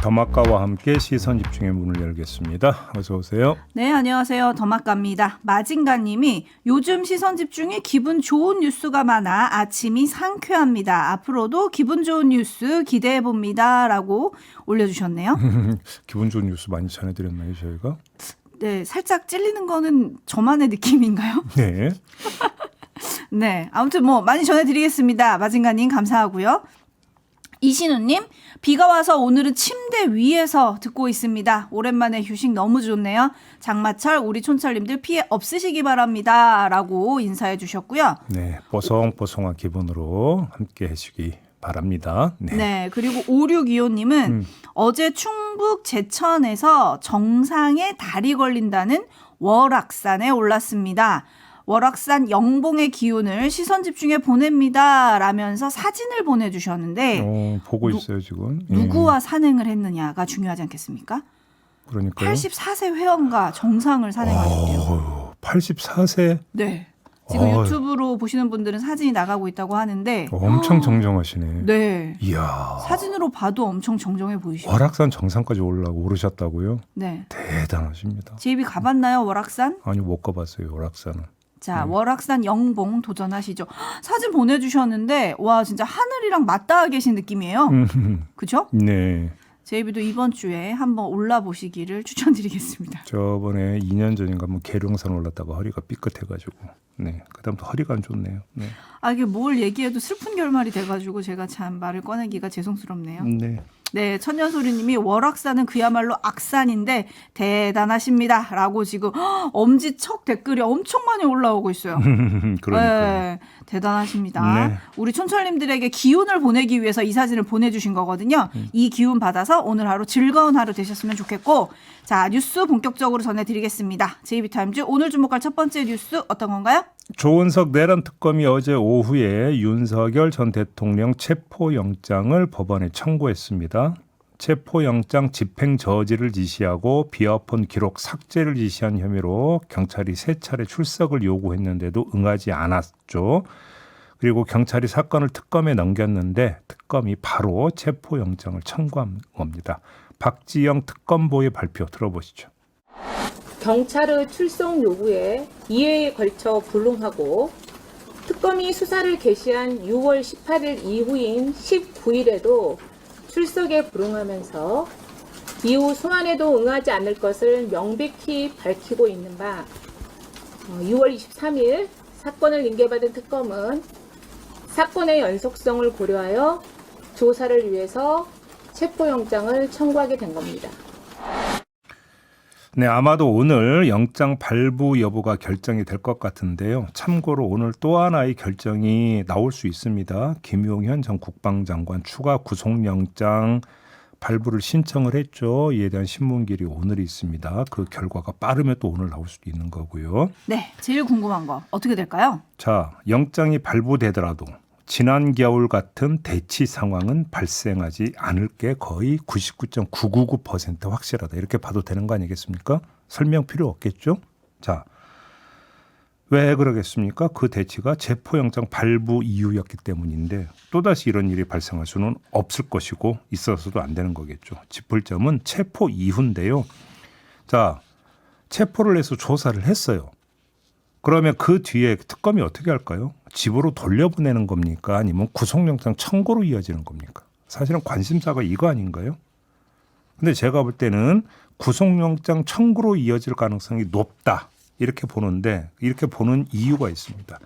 더마카와 함께 시선집중의 문을 열겠습니다. 어서 오세요. 네, 안녕하세요. 더마카입니다. 마징가님이 요즘 시선집중에 기분 좋은 뉴스가 많아 아침이 상쾌합니다. 앞으로도 기분 좋은 뉴스 기대해봅니다. 라고 올려주셨네요. 기분 좋은 뉴스 많이 전해드렸나요, 저희가? 네, 살짝 찔리는 거는 저만의 느낌인가요? 네. 네, 아무튼 뭐 많이 전해드리겠습니다. 마징가님 감사하고요. 이신우님, 비가 와서 오늘은 침대 위에서 듣고 있습니다. 오랜만에 휴식 너무 좋네요. 장마철 우리 촌철님들 피해 없으시기 바랍니다. 라고 인사해 주셨고요. 네, 뽀송뽀송한 기분으로 함께 해주시기 바랍니다. 네, 네, 그리고 5625님은 어제 충북 제천에서 정상에 달이 걸린다는 월악산에 올랐습니다. 월악산 영봉의 기운을 시선집중에 보냅니다. 라면서 사진을 보내주셨는데 보고 있어요, 지금. 누구와 산행을 했느냐가 중요하지 않겠습니까? 그러니까요. 84세 회원과 정상을 산행하셨대요. 84세? 네. 지금 유튜브로 보시는 분들은 사진이 나가고 있다고 하는데 엄청 정정하시네. 네. 이야. 사진으로 봐도 엄청 정정해 보이시죠? 월악산 정상까지 오르셨다고요? 네. 대단하십니다. 제이비 가봤나요, 월악산? 아니, 못 가봤어요, 월악산은. 자, 월악산 영봉 도전하시죠. 사진 보내주셨는데 와 진짜 하늘이랑 맞닿아 계신 느낌이에요. 그죠? 네. 제이비도 이번 주에 한번 올라보시기를 추천드리겠습니다. 저번에 2년 전인가 뭐 계룡산 올랐다가 허리가 삐끗해가지고 네 그다음부터 허리가 안 좋네요. 네. 아 이게 뭘 얘기해도 슬픈 결말이 돼가지고 제가 참 말을 꺼내기가 죄송스럽네요. 네. 네, 천년소리님이 월악산은 그야말로 악산인데 대단하십니다. 라고 지금 엄지척 댓글이 엄청 많이 올라오고 있어요. 그러니까요. 네, 대단하십니다. 네. 우리 촌철님들에게 기운을 보내기 위해서 이 사진을 보내주신 거거든요. 이 기운 받아서 오늘 하루 즐거운 하루 되셨으면 좋겠고 자 뉴스 본격적으로 전해드리겠습니다. JB타임즈 오늘 주목할 첫 번째 뉴스 어떤 건가요? 조은석 내란 특검이 어제 오후에 윤석열 전 대통령 체포영장을 법원에 청구했습니다. 체포영장 집행 저지를 지시하고 비어폰 기록 삭제를 지시한 혐의로 경찰이 3차례 출석을 요구했는데도 응하지 않았죠. 그리고 경찰이 사건을 특검에 넘겼는데 특검이 바로 체포영장을 청구한 겁니다. 박지영 특검보의 발표 들어보시죠. 경찰의 출석 요구에 2회에 걸쳐 불응하고 특검이 수사를 개시한 6월 18일 이후인 19일에도 출석에 불응하면서 이후 소환에도 응하지 않을 것을 명백히 밝히고 있는 바 6월 23일 사건을 인계받은 특검은 사건의 연속성을 고려하여 조사를 위해서 체포영장을 청구하게 된 겁니다. 네, 아마도 오늘 영장 발부 여부가 결정이 될 것 같은데요. 참고로 오늘 또 하나의 결정이 나올 수 있습니다. 김용현 전 국방장관 추가 구속영장 발부를 신청을 했죠. 이에 대한 신문길이 오늘 있습니다. 그 결과가 빠르면 또 오늘 나올 수도 있는 거고요. 네, 제일 궁금한 거 어떻게 될까요? 자, 영장이 발부되더라도 지난 겨울 같은 대치 상황은 발생하지 않을 게 거의 99.999% 확실하다. 이렇게 봐도 되는 거 아니겠습니까? 설명 필요 없겠죠? 자, 왜 그러겠습니까? 그 대치가 체포영장 발부 이유였기 때문인데 또다시 이런 일이 발생할 수는 없을 것이고 있어서도 안 되는 거겠죠. 짚을 점은 체포 이후인데요. 자, 체포를 해서 조사를 했어요. 그러면 그 뒤에 특검이 어떻게 할까요? 집으로 돌려보내는 겁니까? 아니면 구속영장 청구로 이어지는 겁니까? 사실은 관심사가 이거 아닌가요? 근데 제가 볼 때는 구속영장 청구로 이어질 가능성이 높다. 이렇게 보는데 이렇게 보는 이유가 있습니다.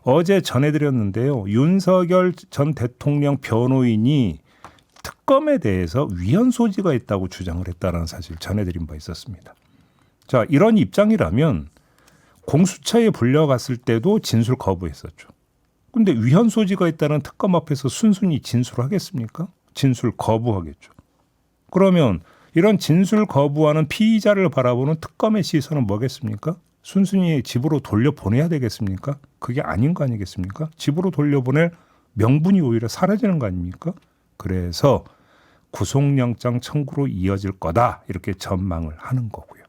어제 전해드렸는데요. 윤석열 전 대통령 변호인이 특검에 대해서 위헌 소지가 있다고 주장을 했다는 사실 전해드린 바 있었습니다. 자, 이런 입장이라면 공수처에 불려갔을 때도 진술 거부했었죠. 근데 위헌 소지가 있다는 특검 앞에서 순순히 진술하겠습니까? 진술 거부하겠죠. 그러면 이런 진술 거부하는 피의자를 바라보는 특검의 시선은 뭐겠습니까? 순순히 집으로 돌려보내야 되겠습니까? 그게 아닌 거 아니겠습니까? 집으로 돌려보낼 명분이 오히려 사라지는 거 아닙니까? 그래서 구속영장 청구로 이어질 거다 이렇게 전망을 하는 거고요.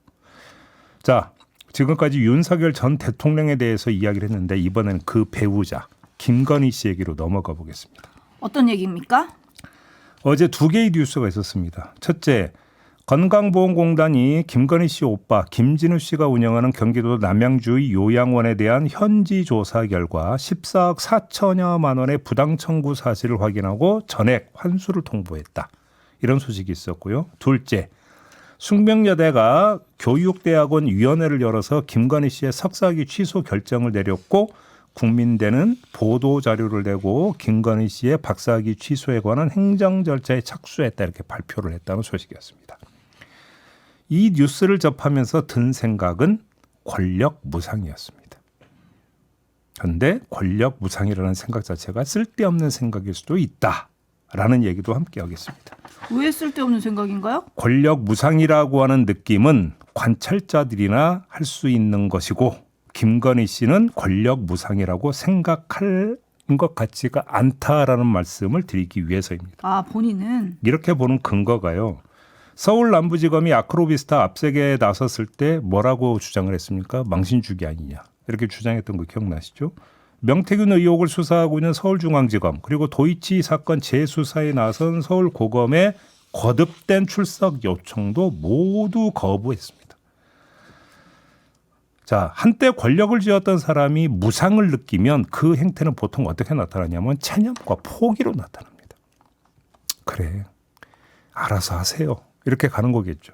자, 지금까지 윤석열 전 대통령에 대해서 이야기를 했는데 이번에는 그 배우자 김건희 씨 얘기로 넘어가 보겠습니다. 어떤 얘기입니까? 어제 두 개의 뉴스가 있었습니다. 첫째, 건강보험공단이 김건희 씨 오빠 김진우 씨가 운영하는 경기도 남양주의 요양원에 대한 현지 조사 결과 14억 4천여만 원의 부당 청구 사실을 확인하고 전액 환수를 통보했다. 이런 소식이 있었고요. 둘째, 숙명여대가 교육대학원 위원회를 열어서 김건희 씨의 석사학위 취소 결정을 내렸고 국민대는 보도자료를 내고 김건희 씨의 박사학위 취소에 관한 행정 절차에 착수했다 이렇게 발표를 했다는 소식이었습니다. 이 뉴스를 접하면서 든 생각은 권력 무상이었습니다. 그런데 권력 무상이라는 생각 자체가 쓸데없는 생각일 수도 있다라는 얘기도 함께 하겠습니다. 왜 쓸데없는 생각인가요? 권력 무상이라고 하는 느낌은 관찰자들이나 할 수 있는 것이고 김건희 씨는 권력 무상이라고 생각할 것 같지가 않다라는 말씀을 드리기 위해서입니다. 아, 본인은 이렇게 보는 근거가요. 서울 남부지검이 아크로비스타 압색에 나섰을 때 뭐라고 주장을 했습니까? 망신주기 아니냐. 이렇게 주장했던 거 기억나시죠? 명태균 의혹을 수사하고 있는 서울중앙지검 그리고 도이치 사건 재수사에 나선 서울고검의 거듭된 출석 요청도 모두 거부했습니다. 자, 한때 권력을 쥐었던 사람이 무상을 느끼면 그 행태는 보통 어떻게 나타나냐면 체념과 포기로 나타납니다. 그래, 알아서 하세요. 이렇게 가는 거겠죠.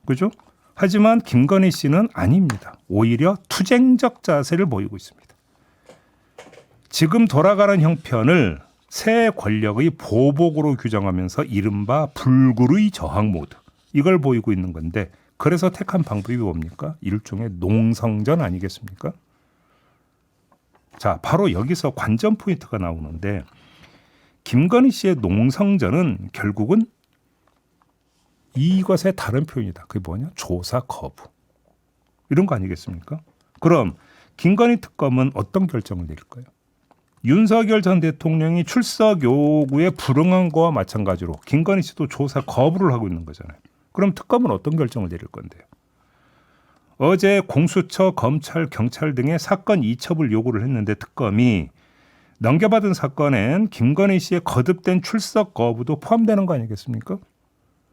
그죠? 하지만 김건희 씨는 아닙니다. 오히려 투쟁적 자세를 보이고 있습니다. 지금 돌아가는 형편을 새 권력의 보복으로 규정하면서 이른바 불굴의 저항 모드. 이걸 보이고 있는 건데 그래서 택한 방법이 뭡니까? 일종의 농성전 아니겠습니까? 자, 바로 여기서 관전 포인트가 나오는데 김건희 씨의 농성전은 결국은 이것의 다른 표현이다. 그게 뭐냐? 조사 거부. 이런 거 아니겠습니까? 그럼 김건희 특검은 어떤 결정을 내릴까요? 윤석열 전 대통령이 출석 요구에 불응한 거와 마찬가지로 김건희 씨도 조사 거부를 하고 있는 거잖아요. 그럼 특검은 어떤 결정을 내릴 건데요? 어제 공수처, 검찰, 경찰 등의 사건 이첩을 요구를 했는데 특검이 넘겨받은 사건엔 김건희 씨의 거듭된 출석 거부도 포함되는 거 아니겠습니까?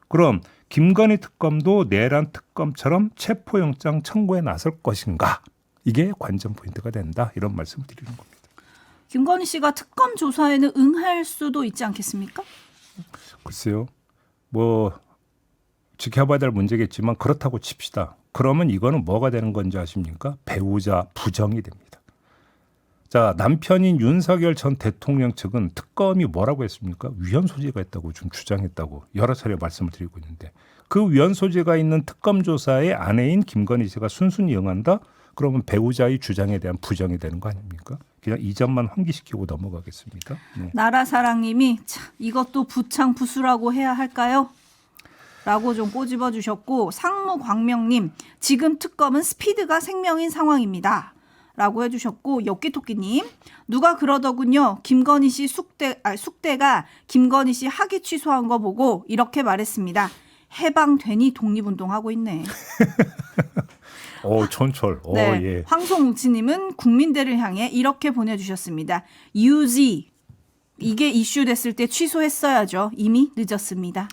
그럼 김건희 특검도 내란 특검처럼 체포영장 청구에 나설 것인가? 이게 관전 포인트가 된다. 이런 말씀을 드리는 겁니다. 김건희 씨가 특검 조사에는 응할 수도 있지 않겠습니까? 글쎄요. 뭐 지켜봐야 될 문제겠지만 그렇다고 칩시다. 그러면 이거는 뭐가 되는 건지 아십니까? 배우자 부정이 됩니다. 자, 남편인 윤석열 전 대통령 측은 특검이 뭐라고 했습니까? 위헌 소지가 있다고 좀 주장했다고 여러 차례 말씀을 드리고 있는데 그 위헌 소지가 있는 특검 조사에 아내인 김건희 씨가 순순히 응한다? 그러면 배우자의 주장에 대한 부정이 되는 거 아닙니까? 그냥 이 점만 환기시키고 넘어가겠습니다. 네. 나라사랑님이 이것도 부창부수라고 해야 할까요? 라고 좀 꼬집어 주셨고 상무광명님 지금 특검은 스피드가 생명인 상황입니다. 라고 해주셨고 엽기토끼님 누가 그러더군요. 김건희 씨 숙대가 김건희 씨 학위 취소한 거 보고 이렇게 말했습니다. 해방되니 독립운동하고 있네. 촌철. 네. 예. 황송웅치님은 국민대를 향해 이렇게 보내주셨습니다. 유지 이게 이슈됐을 때 취소했어야죠. 이미 늦었습니다.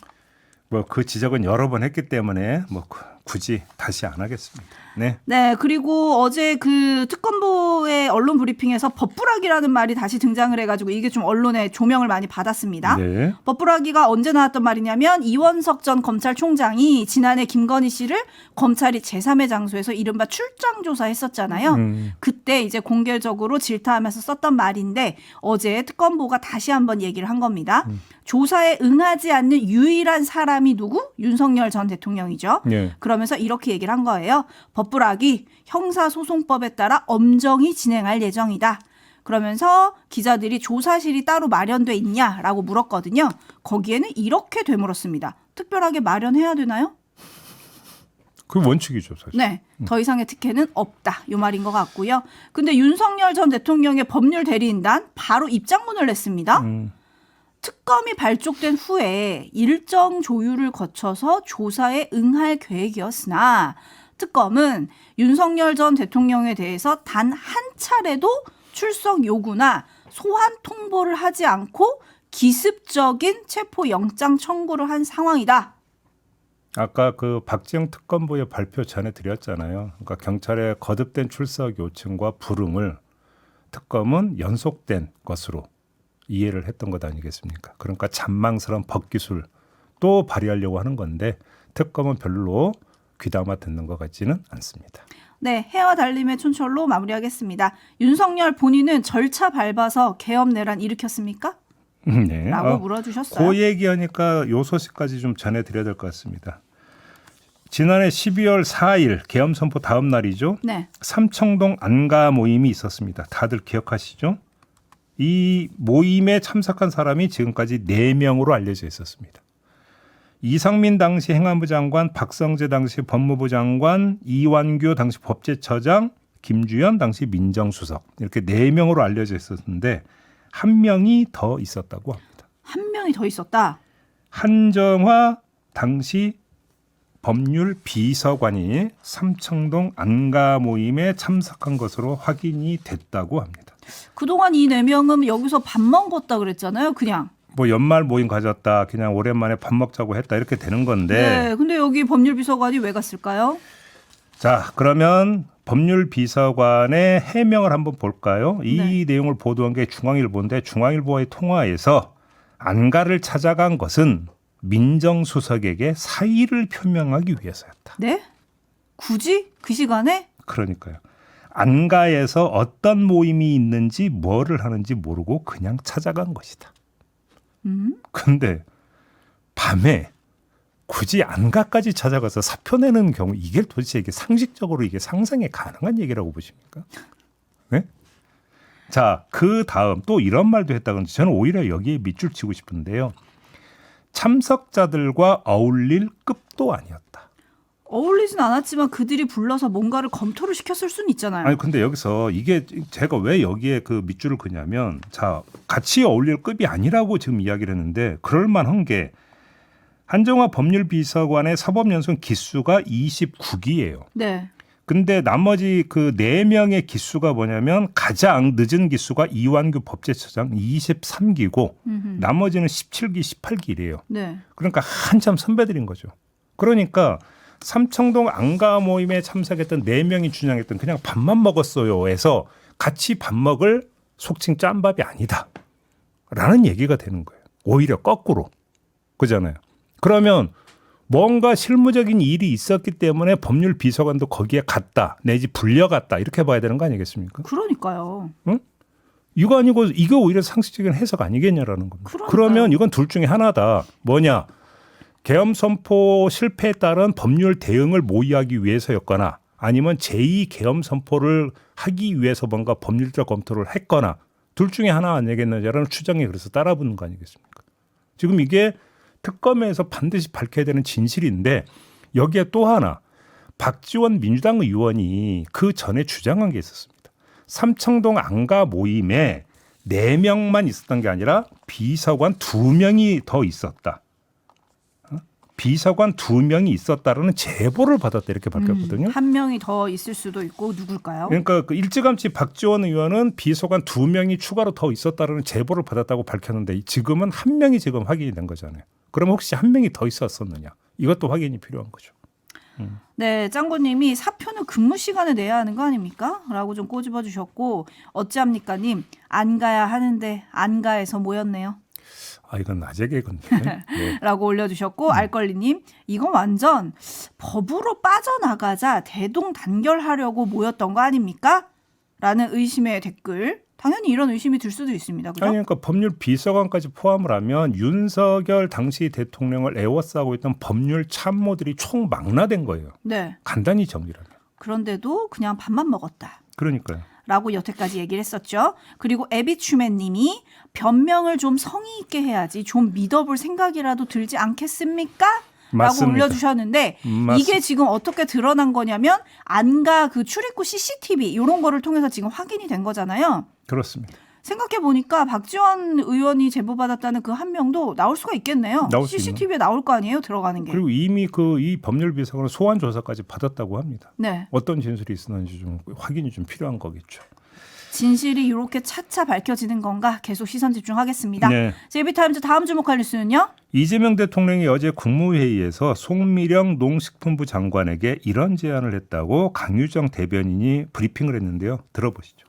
뭐 그 지적은 여러 번 했기 때문에 뭐 굳이 다시 안 하겠습니다. 네. 네, 그리고 어제 그 특검부의 언론 브리핑에서 법부락이라는 말이 다시 등장을 해가지고 이게 좀 언론에 조명을 많이 받았습니다. 네. 법부락이가 언제 나왔던 말이냐면 이원석 전 검찰총장이 지난해 김건희 씨를 검찰이 제3의 장소에서 이른바 출장 조사했었잖아요. 그때 이제 공개적으로 질타하면서 썼던 말인데 어제 특검부가 다시 한번 얘기를 한 겁니다. 조사에 응하지 않는 유일한 사람이 누구? 윤석열 전 대통령이죠. 네. 그러면서 이렇게 얘기를 한 거예요. 법부락이 형사소송법에 따라 엄정히 진행할 예정이다. 그러면서 기자들이 조사실이 따로 마련돼 있냐라고 물었거든요. 거기에는 이렇게 되물었습니다. 특별하게 마련해야 되나요? 그 원칙이죠, 사실. 네. 더 이상의 특혜는 없다. 이 말인 것 같고요. 근데 윤석열 전 대통령의 법률 대리인단 바로 입장문을 냈습니다. 특검이 발족된 후에 일정 조율을 거쳐서 조사에 응할 계획이었으나 특검은 윤석열 전 대통령에 대해서 단 한 차례도 출석 요구나 소환 통보를 하지 않고 기습적인 체포 영장 청구를 한 상황이다. 아까 그 박지영 특검부의 발표 전해드렸잖아요. 그러니까 경찰의 거듭된 출석 요청과 불응을 특검은 연속된 것으로 이해를 했던 것 아니겠습니까? 그러니까 잔망스러운 법기술 또 발휘하려고 하는 건데 특검은 별로 귀담아 듣는 것 같지는 않습니다. 네, 해와 달림의 촌철로 마무리하겠습니다. 윤석열 본인은 절차 밟아서 계엄 내란 일으켰습니까? 네. 라고 물어주셨어요. 그 얘기하니까 요 소식까지 좀 전해드려야 될 것 같습니다. 지난해 12월 4일 계엄 선포 다음 날이죠. 네. 삼청동 안가 모임이 있었습니다. 다들 기억하시죠? 이 모임에 참석한 사람이 지금까지 4명으로 알려져 있었습니다. 이상민 당시 행안부 장관, 박성재 당시 법무부 장관, 이완규 당시 법제처장, 김주현 당시 민정수석 이렇게 4명으로 알려져 있었는데 한 명이 더 있었다고 합니다. 한 명이 더 있었다. 한정화 당시 법률 비서관이 삼청동 안가 모임에 참석한 것으로 확인이 됐다고 합니다. 그동안 이 4명은 여기서 밥 먹었다 그랬잖아요. 그냥. 뭐 연말 모임 가졌다, 그냥 오랜만에 밥 먹자고 했다 이렇게 되는 건데. 네. 근데 여기 법률비서관이 왜 갔을까요? 자, 그러면 법률비서관의 해명을 한번 볼까요? 이 네. 내용을 보도한 게 중앙일보인데 중앙일보와의 통화에서 안가를 찾아간 것은 민정수석에게 사의를 표명하기 위해서였다. 네? 굳이 그 시간에? 그러니까요. 안가에서 어떤 모임이 있는지 뭐를 하는지 모르고 그냥 찾아간 것이다. 근데 밤에 굳이 안가까지 찾아가서 사표 내는 경우 이게 도대체 이게 상식적으로 이게 상상이 가능한 얘기라고 보십니까? 네? 자, 그 다음 또 이런 말도 했다든지 저는 오히려 여기에 밑줄 치고 싶은데요. 참석자들과 어울릴 급도 아니었다. 어울리진 않았지만 그들이 불러서 뭔가를 검토를 시켰을 수는 있잖아요. 아니 근데 여기서 이게 제가 왜 여기에 그 밑줄을 그냐면 자 같이 어울릴 급이 아니라고 지금 이야기를 했는데 그럴 만한 게 한정화 법률비서관의 사법연수원 기수가 29기예요. 네. 근데 나머지 그 4명의 기수가 뭐냐면 가장 늦은 기수가 이완규 법제처장 23기고 나머지는 17기, 18기래요. 네. 그러니까 한참 선배들인 거죠. 그러니까 삼청동 안가 모임에 참석했던 4명이 주장했던 그냥 밥만 먹었어요에서 같이 밥 먹을 속칭 짬밥이 아니다. 라는 얘기가 되는 거예요. 오히려 거꾸로. 그잖아요. 그러면 뭔가 실무적인 일이 있었기 때문에 법률 비서관도 거기에 갔다 내지 불려갔다 이렇게 봐야 되는 거 아니겠습니까? 그러니까요. 응? 이거 아니고 이거 오히려 상식적인 해석 아니겠냐라는 겁니다. 그러니까요. 그러면 이건 둘 중에 하나다. 뭐냐? 계엄 선포 실패에 따른 법률 대응을 모의하기 위해서였거나 아니면 제2 계엄 선포를 하기 위해서 뭔가 법률적 검토를 했거나 둘 중에 하나 아니겠느냐라는 추정이 그래서 따라붙는 거 아니겠습니까? 지금 이게 특검에서 반드시 밝혀야 되는 진실인데 여기에 또 하나 박지원 민주당 의원이 그 전에 주장한 게 있었습니다. 삼청동 안가 모임에 4명만 있었던 게 아니라 비서관 2명이 더 있었다. 비서관 2명이 있었다라는 제보를 받았다 이렇게 밝혔거든요. 한 명이 더 있을 수도 있고 누굴까요? 그러니까 그 일찌감치 박지원 의원은 비서관 2명이 추가로 더 있었다라는 제보를 받았다고 밝혔는데 지금은 한 명이 지금 확인이 된 거잖아요. 그럼 혹시 한 명이 더 있었느냐? 이것도 확인이 필요한 거죠. 네, 짱구님이 사표는 근무 시간에 내야 하는 거 아닙니까? 라고 좀 꼬집어 주셨고 어찌합니까 님 안 가야 하는데 안 가에서 모였네요. 아 이건 낮에 개건데. 네. 라고 올려주셨고 알걸리님 이건 완전 법으로 빠져나가자 대동단결하려고 모였던 거 아닙니까? 라는 의심의 댓글. 당연히 이런 의심이 들 수도 있습니다. 그죠? 아니 그러니까 법률 비서관까지 포함을 하면 윤석열 당시 대통령을 애워싸고 있던 법률 참모들이 총 망라된 거예요. 네. 간단히 정리하면. 그런데도 그냥 밥만 먹었다. 그러니까요. 라고 여태까지 얘기를 했었죠. 그리고 에비추맨님이 변명을 좀 성의 있게 해야지 좀 믿어볼 생각이라도 들지 않겠습니까? 라고 맞습니다. 올려주셨는데 이게 지금 어떻게 드러난 거냐면 안가 그 출입구 CCTV 이런 거를 통해서 지금 확인이 된 거잖아요. 그렇습니다. 생각해보니까 박지원 의원이 제보받았다는 그 한 명도 나올 수가 있겠네요. 나올 수 CCTV에 나올 거 아니에요? 들어가는 게. 그리고 이미 이 법률 비서관은 소환 조사까지 받았다고 합니다. 네. 어떤 진술이 있었는지 좀 확인이 좀 필요한 거겠죠. 진실이 이렇게 차차 밝혀지는 건가 계속 시선 집중하겠습니다. 네. JB타임즈 다음 주목할 뉴스는요? 이재명 대통령이 어제 국무회의에서 송미령 농식품부 장관에게 이런 제안을 했다고 강유정 대변인이 브리핑을 했는데요. 들어보시죠.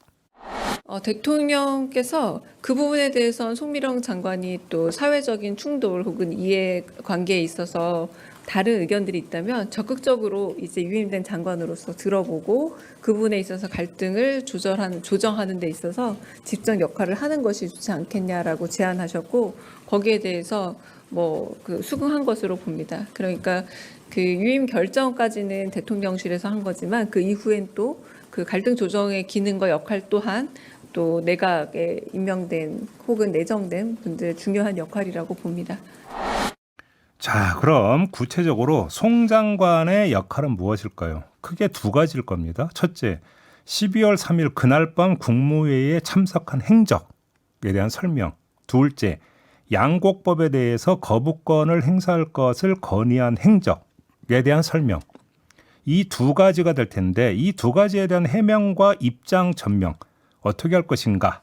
대통령께서 그 부분에 대해서는 송미령 장관이 또 사회적인 충돌 혹은 이해관계에 있어서 다른 의견들이 있다면 적극적으로 이제 유임된 장관으로서 들어보고 그 부분에 있어서 갈등을 조정하는 데 있어서 직접 역할을 하는 것이 좋지 않겠냐라고 제안하셨고 거기에 대해서 수긍한 것으로 봅니다. 그러니까 그 유임 결정까지는 대통령실에서 한 거지만 그 이후엔 또 그 갈등 조정의 기능과 역할 또한 또 내각에 임명된 혹은 내정된 분들의 중요한 역할이라고 봅니다. 자, 그럼 구체적으로 송 장관의 역할은 무엇일까요? 크게 두 가지일 겁니다. 첫째, 12월 3일 그날 밤 국무회의에 참석한 행적에 대한 설명. 둘째, 양곡법에 대해서 거부권을 행사할 것을 건의한 행적에 대한 설명. 이 두 가지가 될 텐데 이 두 가지에 대한 해명과 입장 전명 어떻게 할 것인가.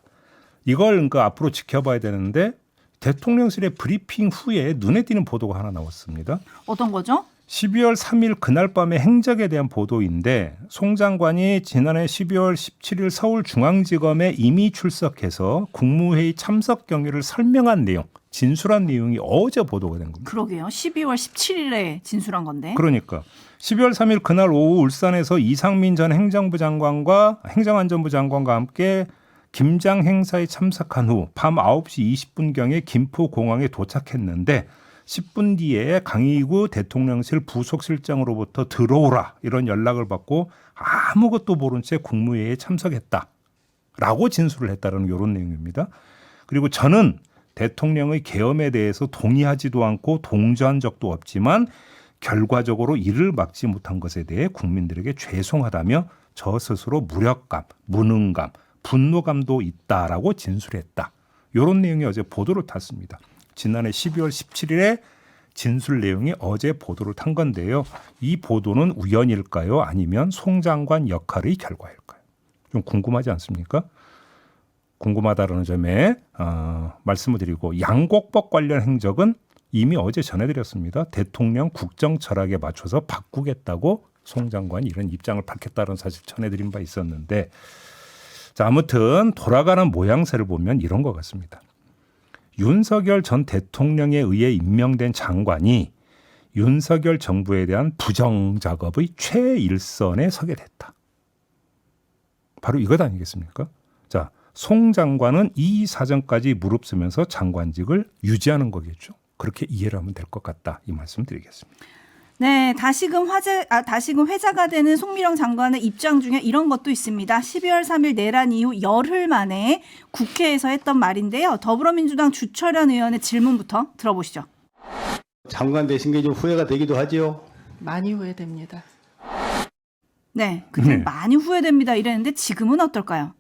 이걸 그러니까 앞으로 지켜봐야 되는데 대통령실의 브리핑 후에 눈에 띄는 보도가 하나 나왔습니다. 어떤 거죠? 12월 3일 그날 밤의 행적에 대한 보도인데 송 장관이 지난해 12월 17일 서울중앙지검에 이미 출석해서 국무회의 참석 경위를 설명한 내용, 진술한 내용이 어제 보도가 된 겁니다. 그러게요. 12월 17일에 진술한 건데. 그러니까 12월 3일 그날 오후 울산에서 이상민 전 행정부 장관과 행정안전부 장관과 함께 김장 행사에 참석한 후 밤 9시 20분경에 김포공항에 도착했는데 10분 뒤에 강희구 대통령실 부속실장으로부터 들어오라 이런 연락을 받고 아무것도 모른 채 국무회의에 참석했다라고 진술을 했다는 이런 내용입니다. 그리고 저는 대통령의 계엄에 대해서 동의하지도 않고 동조한 적도 없지만 결과적으로 이를 막지 못한 것에 대해 국민들에게 죄송하다며 저 스스로 무력감, 무능감, 분노감도 있다라고 진술했다. 이런 내용이 어제 보도를 탔습니다. 지난해 12월 17일에 진술 내용이 어제 보도를 탄 건데요. 이 보도는 우연일까요? 아니면 송 장관 역할의 결과일까요? 좀 궁금하지 않습니까? 궁금하다는 점에 말씀을 드리고 양곡법 관련 행적은 이미 어제 전해드렸습니다. 대통령 국정 철학에 맞춰서 바꾸겠다고 송 장관이 이런 입장을 밝혔다는 사실 전해드린 바 있었는데 자, 아무튼 돌아가는 모양새를 보면 이런 것 같습니다. 윤석열 전 대통령에 의해 임명된 장관이 윤석열 정부에 대한 부정작업의 최일선에 서게 됐다. 바로 이것 아니겠습니까? 자, 송 장관은 이 사정까지 무릅쓰면서 장관직을 유지하는 거겠죠. 그렇게 이해를 하면 될 것 같다. 이 말씀 드리겠습니다. 네, 다시금 회자가 되는 송미령 장관의 입장 중에 이런 것도 있습니다. 12월 3일 내란 이후 열흘 만에 국회에서 했던 말인데요. 더불어민주당 주철현 의원의 질문부터 들어보시죠. 장관 되신 게 좀 후회가 되기도 하지요. 많이 후회됩니다. 네, 그때 많이 후회됩니다 이랬는데 지금은 어떨까요?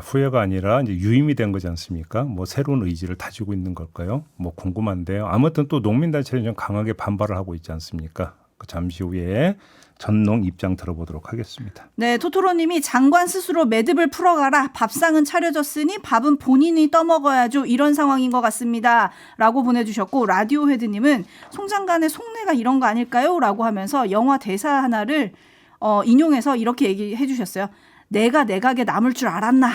후회가 아니라 이제 유임이 된 거지 않습니까? 뭐 새로운 의지를 다지고 있는 걸까요? 뭐 궁금한데요. 아무튼 또 농민단체는 좀 강하게 반발을 하고 있지 않습니까? 잠시 후에 전농 입장 들어보도록 하겠습니다. 네, 토토로님이 장관 스스로 매듭을 풀어가라. 밥상은 차려졌으니 밥은 본인이 떠먹어야죠. 이런 상황인 것 같습니다. 라고 보내주셨고 라디오 헤드님은 송 장관의 속내가 이런 거 아닐까요? 라고 하면서 영화 대사 하나를 인용해서 이렇게 얘기해 주셨어요. 내가 내각에 남을 줄 알았나.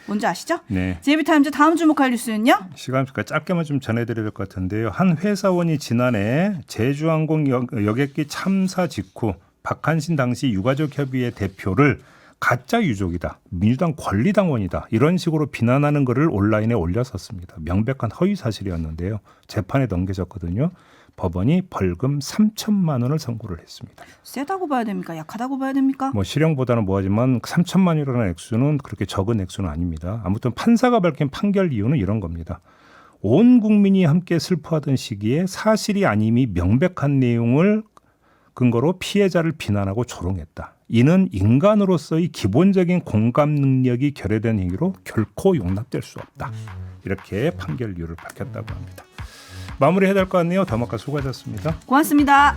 뭔지 아시죠? 네. JB타임즈 다음 주목할 뉴스는요? 시간이니까 짧게만 좀 전해드릴 것 같은데요. 한 회사원이 지난해 제주항공 여객기 참사 직후 박한신 당시 유가족협의회 대표를 가짜 유족이다. 민주당 권리당원이다. 이런 식으로 비난하는 글을 온라인에 올렸었습니다. 명백한 허위 사실이었는데요. 재판에 넘겨졌거든요. 법원이 벌금 3천만 원을 선고를 했습니다. 세다고 봐야 됩니까? 약하다고 봐야 됩니까? 뭐 실형보다는 뭐하지만 3천만 원이라는 액수는 그렇게 적은 액수는 아닙니다. 아무튼 판사가 밝힌 판결 이유는 이런 겁니다. 온 국민이 함께 슬퍼하던 시기에 사실이 아님이 명백한 내용을 근거로 피해자를 비난하고 조롱했다. 이는 인간으로서의 기본적인 공감 능력이 결여된 행위로 결코 용납될 수 없다. 이렇게 판결 이유를 밝혔다고 합니다. 마무리해야 될 것 같네요. 더마카 수고하셨습니다. 고맙습니다.